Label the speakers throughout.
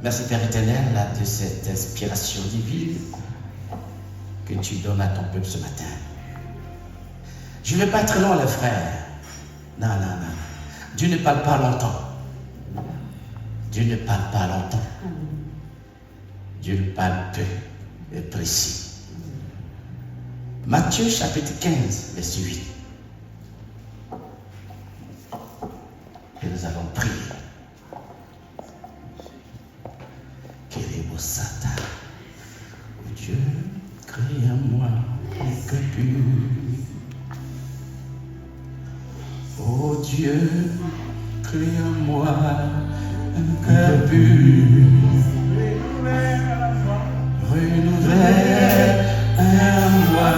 Speaker 1: Merci Père éternel de cette inspiration divine que tu donnes à ton peuple ce matin. Je ne vais pas être long, les frères. Non. Dieu ne parle pas longtemps. Dieu ne parle pas longtemps. Dieu parle peu et précis. Matthieu chapitre 15, verset 8. Et nous allons prier. Satan, oh Dieu, crée en moi un cœur pur. Oh Dieu, crée en moi un cœur pur. Renouvelle en moi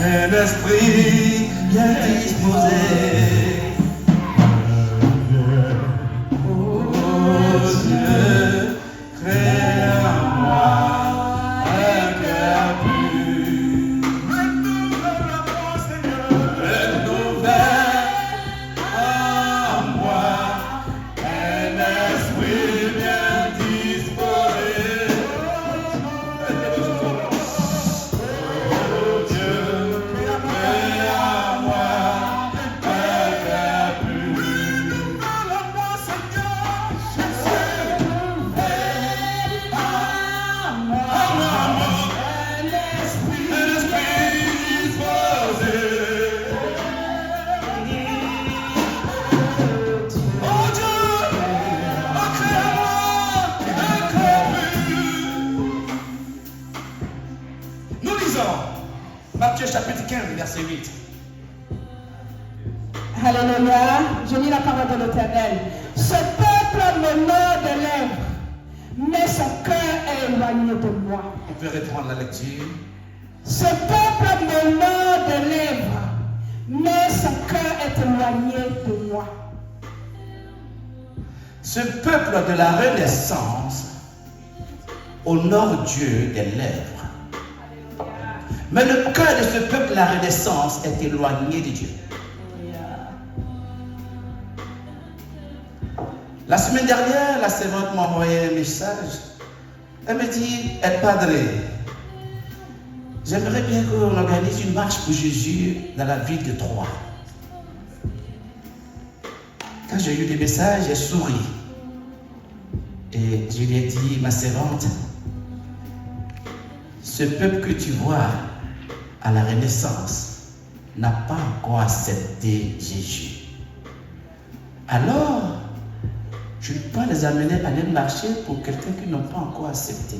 Speaker 1: un esprit bien disposé. Matthieu chapitre 15, verset 8.
Speaker 2: Alléluia. Je lis la parole de l'Éternel. Ce peuple m'honore de lèvres, mais son cœur est éloigné de moi.
Speaker 1: On peut reprendre la lecture.
Speaker 2: Ce peuple m'honore de lèvres, mais son cœur est éloigné de moi.
Speaker 1: Ce peuple de la Renaissance honore Dieu des lèvres. Mais le cœur de ce peuple de la Renaissance est éloigné de Dieu. La semaine dernière, la servante m'a envoyé un message. Elle me dit, El Padre, j'aimerais bien qu'on organise une marche pour Jésus dans la ville de Troyes. Quand j'ai eu des messages, j'ai souri. Et je lui ai dit, ma servante, ce peuple que tu vois à la Renaissance n'a pas encore accepté Jésus. Alors, je ne peux pas les amener à aller marcher pour quelqu'un qui n'a pas encore accepté.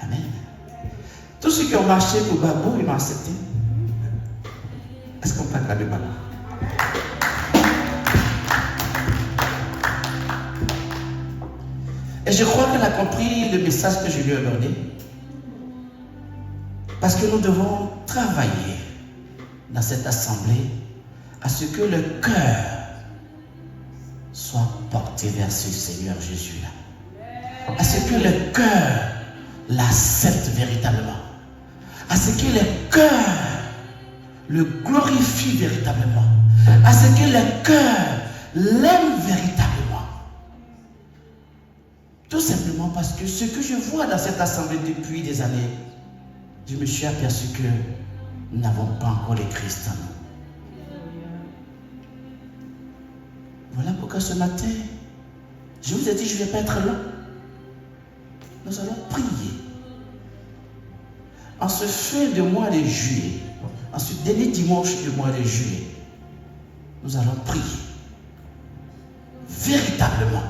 Speaker 1: Amen. Tous ceux qui ont marché pour Babou, ils l'ont accepté. Est-ce qu'on peut acclamer Babou? Et je crois qu'elle a compris le message que je lui ai donné. Parce que nous devons travailler dans cette assemblée à ce que le cœur soit porté vers ce Seigneur Jésus-là. À ce que le cœur l'accepte véritablement. À ce que le cœur le glorifie véritablement. À ce que le cœur l'aime véritablement. Tout simplement parce que ce que je vois dans cette assemblée depuis des années, je me suis aperçu que nous n'avons pas encore le Christ en nous. Voilà pourquoi ce matin, je vous ai dit, je ne vais pas être là. Nous allons prier. En ce fin de mois de juillet, en ce dernier dimanche du mois de juillet, nous allons prier véritablement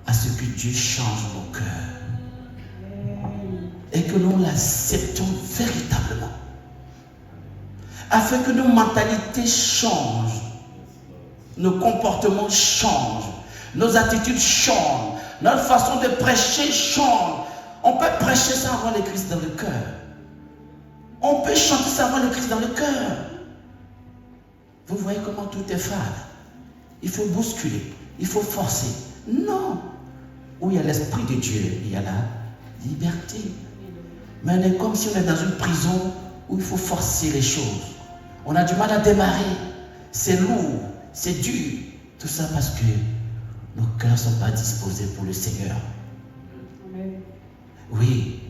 Speaker 1: à ce que Dieu change nos cœurs. Et que nous l'acceptons véritablement. Afin que nos mentalités changent, nos comportements changent, nos attitudes changent, notre façon de prêcher change. On peut prêcher sans avoir le Christ dans le cœur. On peut chanter sans avoir le Christ dans le cœur. Vous voyez comment tout est fade. Il faut bousculer, il faut forcer. Non. Où il y a l'Esprit de Dieu, il y a la liberté. Mais on est comme si on est dans une prison où il faut forcer les choses. On a du mal à démarrer. C'est lourd, c'est dur. Tout ça parce que nos cœurs ne sont pas disposés pour le Seigneur.
Speaker 2: Amen.
Speaker 1: Oui.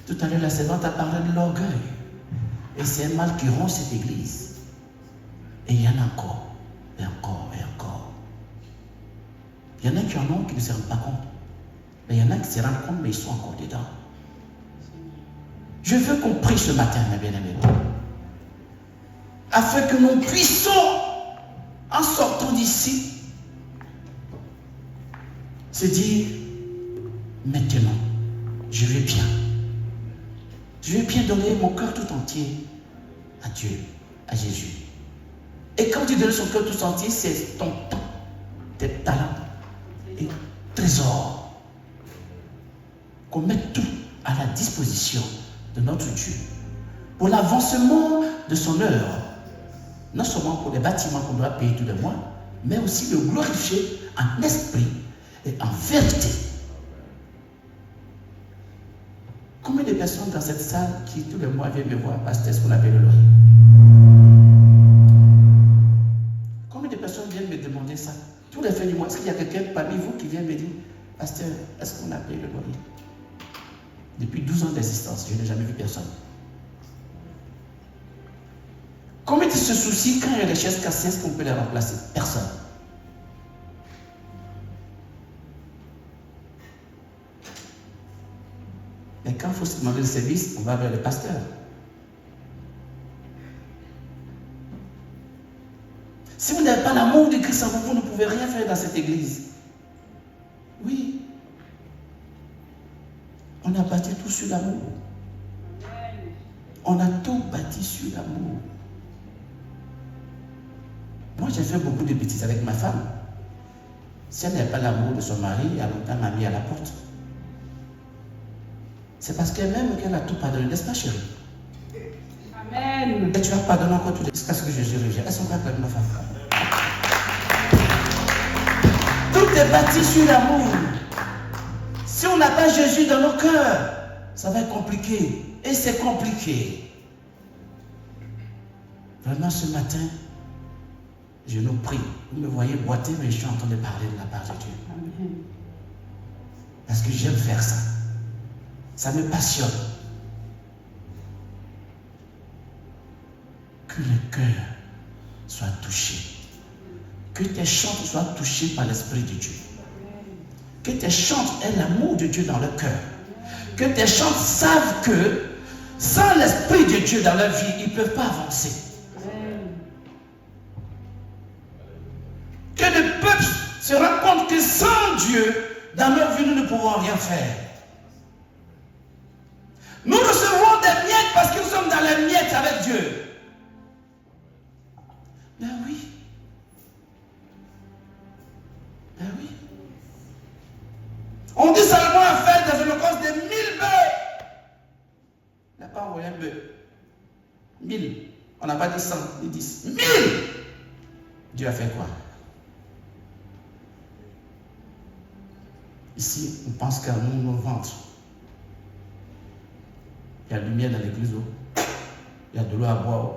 Speaker 1: Tout à l'heure, la servante a parlé de l'orgueil. Et c'est un mal qui ronge cette église. Et il y en a encore, et encore, et encore. Il y en a qui en ont qui ne se rendent pas compte. Mais il y en a qui se rendent compte, mais ils sont encore dedans. Je veux qu'on prie ce matin, mes bien-aimés, afin que nous puissions, en sortant d'ici, se dire, maintenant, je vais bien. Je vais bien donner mon cœur tout entier à Dieu, à Jésus. Et quand tu donnes son cœur tout entier, c'est ton temps, tes talents et trésors. Qu'on mette tout à la disposition de notre Dieu pour l'avancement de son œuvre. Non seulement pour les bâtiments qu'on doit payer tous les mois, mais aussi le glorifier en esprit et en vérité. Combien de personnes dans cette salle qui tous les mois viennent me voir, pasteur, ce qu'on appelle le loyer? Combien de personnes viennent me demander ça? Tous les fins du mois, est-ce qu'il y a quelqu'un parmi vous qui vient me dire, pasteur, est-ce qu'on a payé le loyer? Depuis 12 ans d'existence, je n'ai jamais vu personne. Combien de se soucient quand il y a des chaises cassées, est-ce qu'on peut les remplacer? Personne. Mais quand il faut se demander le service, on va vers le pasteur. Si vous n'avez pas l'amour de Christ en vous, vous ne pouvez rien faire dans cette église. Oui. On a bâti tout sur l'amour. On a tout bâti sur l'amour. Moi, j'ai fait beaucoup de bêtises avec ma femme. Si elle n'avait pas l'amour de son mari, elle m'a mis à la porte. C'est parce qu'elle m'aime qu'elle a tout pardonné, n'est-ce pas, chérie?
Speaker 2: Amen.
Speaker 1: Et tu vas pardonner encore tout jusqu'à ce que Jésus revienne. Est-ce qu'on va appeler ma femme? Tout est bâti sur l'amour. Si on n'a pas Jésus dans nos cœurs, ça va être compliqué. Et c'est compliqué. Vraiment, ce matin, je nous prie. Vous me voyez boiter, mais je suis en train de parler de la part de Dieu.
Speaker 2: Amen.
Speaker 1: Parce que j'aime faire ça. Ça me passionne. Que le cœur soit touché. Que tes chants soient touchés par l'Esprit de Dieu. Que tes chants aient l'amour de Dieu dans le cœur. Que tes chants savent que sans l'Esprit de Dieu dans leur vie, ils ne peuvent pas avancer. Que le peuple se rende compte que sans Dieu, dans leur vie, nous ne pouvons rien faire. Nous recevons des miettes parce que nous sommes dans les miettes avec Dieu. Ben oui. Ben oui. On dit seulement à faire des holocaustes de 1000 bœufs. Il n'a pas envoyé un bœuf. 1000. On n'a pas dit 100, ni 10. 1000. Dieu a fait quoi? Ici, on pense qu'à nous, nos ventres. Il y a de la lumière dans l'église. Il y a de l'eau à boire.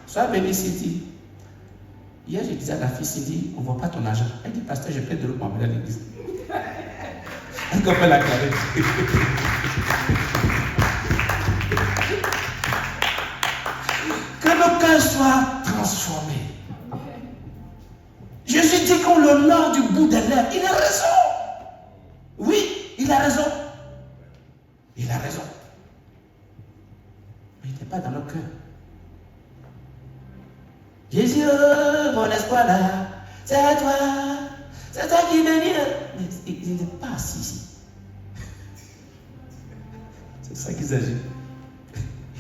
Speaker 1: Sois béni, Cindy. Hier, je disais à la fille, Cindy, on ne voit pas ton argent. Elle dit, pasteur, j'ai plein de l'eau pour m'amener à l'église. Elle comprend la caresse. Que nos cœurs soient transformés. Jésus dit qu'on l'honore du bout des lèvres. Il a raison. Oui, il a raison. Il a raison. Mais il n'est pas dans nos cœurs. Jésus, mon espoir là, c'est à toi. C'est toi qui m'es venu. Mais il n'est pas assis ici. C'est ça qu'il s'agit.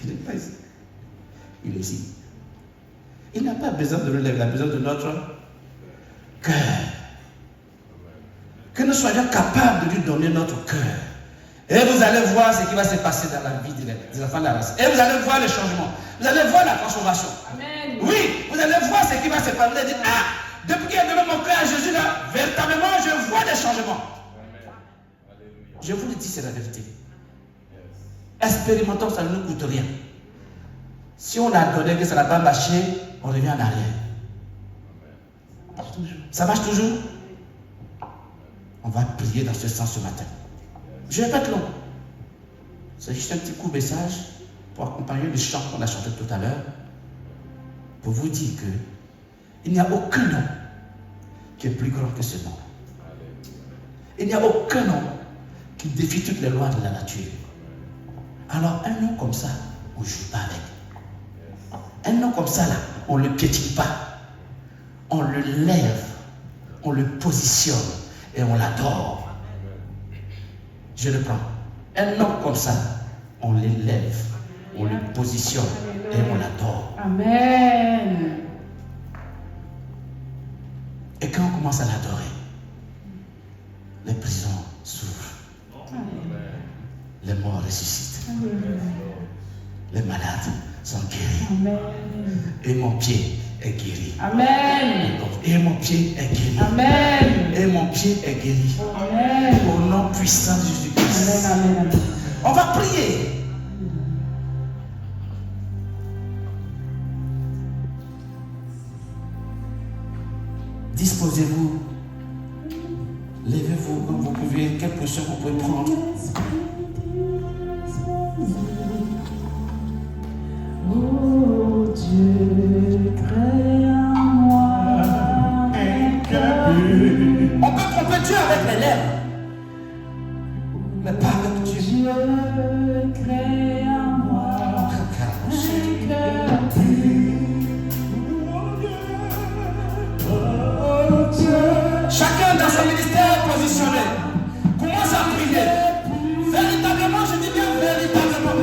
Speaker 1: Il n'est pas ici. Il est ici. Il n'a pas besoin de nous lever, il a besoin de notre cœur. Que nous soyons capables de lui donner notre cœur. Et vous allez voir ce qui va se passer dans la vie des enfants de la race. Et vous allez voir le changement. Vous allez voir la transformation.
Speaker 2: Amen.
Speaker 1: Oui, vous allez voir ce qui va se passer. Vous allez dire, ah, depuis qu'il a donné mon cœur à Jésus, là, véritablement, je vois des changements. Je vous le dis, c'est la vérité. Expérimentons, ça ne nous coûte rien. Si on a donné que ça n'a pas marché, on revient en arrière. Ça marche toujours? On va prier dans ce sens ce matin. Je vais pas être long. C'est juste un petit court message pour accompagner le chant qu'on a chanté tout à l'heure. Pour vous dire que il n'y a aucun nom qui est plus grand que ce nom. Il n'y a aucun nom qui défie toutes les lois de la nature. Alors un nom comme ça, on ne joue pas avec. Un nom comme ça là, on ne le piétine pas. On le lève, on le positionne et on l'adore. Je le prends. Un nom comme ça, on l'élève, on le positionne et on l'adore.
Speaker 2: Amen.
Speaker 1: Et quand on commence à l'adorer, les prisons s'ouvrent. Les morts ressuscitent. Les malades sont guéris.
Speaker 2: Amen.
Speaker 1: Et mon pied est guéri.
Speaker 2: Amen.
Speaker 1: Et mon pied est guéri.
Speaker 2: Amen.
Speaker 1: Et mon pied est guéri.
Speaker 2: Amen.
Speaker 1: Au nom puissant de Jésus-Christ.
Speaker 2: Amen. Amen.
Speaker 1: On va prier. Disposez-vous. Levez-vous comme vous pouvez. Quelle position vous pouvez prendre?
Speaker 2: Oh Dieu, crée en moi un cœur.
Speaker 1: On peut tromper Dieu avec les lèvres, mais pas avec Dieu.
Speaker 2: Dieu, crée en moi un cœur pur. Oh Dieu,
Speaker 1: Chacun dans son ministère positionné. Commence à prier. Véritablement, je dis bien véritablement.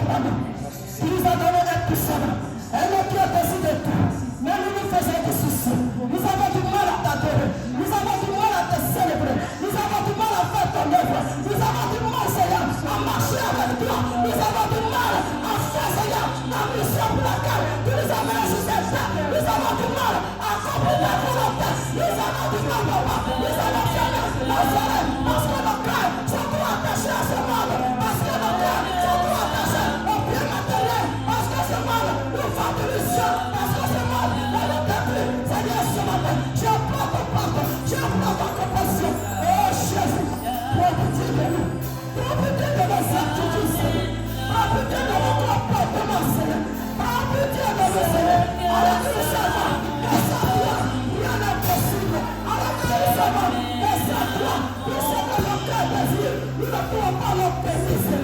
Speaker 2: surprenant. Tu nous as donné un puissant. Un homme qui a décidé de tout. Mais nous nous faisons des soucis. Nous avons du mal à t'adorer. Nous avons du mal à te célébrer. Nous avons du mal à faire ton œuvre. Nous avons du mal, Seigneur, à marcher avec toi. Nous avons du mal à faire, Seigneur, la mission pour laquelle tu nous as menés sur cette terre. Nous avons du mal à accomplir ta volonté. Nous avons du mal, papa. Nous avons fermé nos oreilles parce que nos cœurs sont trop attachés à ce monde. Parce que nos cœurs sont trop attachés au bien matériel. Parce que ce monde nous fait de mission. Parce que ce monde ne nous détruit. Seigneur, ce matin, je prends ton pardon. Je prends ta compassion. Oh Jésus, prends pitié de nous. Prends pitié de nos attitudes, Seigneur. Prends pitié de nos comportements, Seigneur. Prends pitié de nous, Seigneur. Alors que nous savons que sans toi, rien n'est possible. Alors que nous savons que sans toi, tout ce que nos cœurs désirent, nous ne pouvons pas l'obtenir.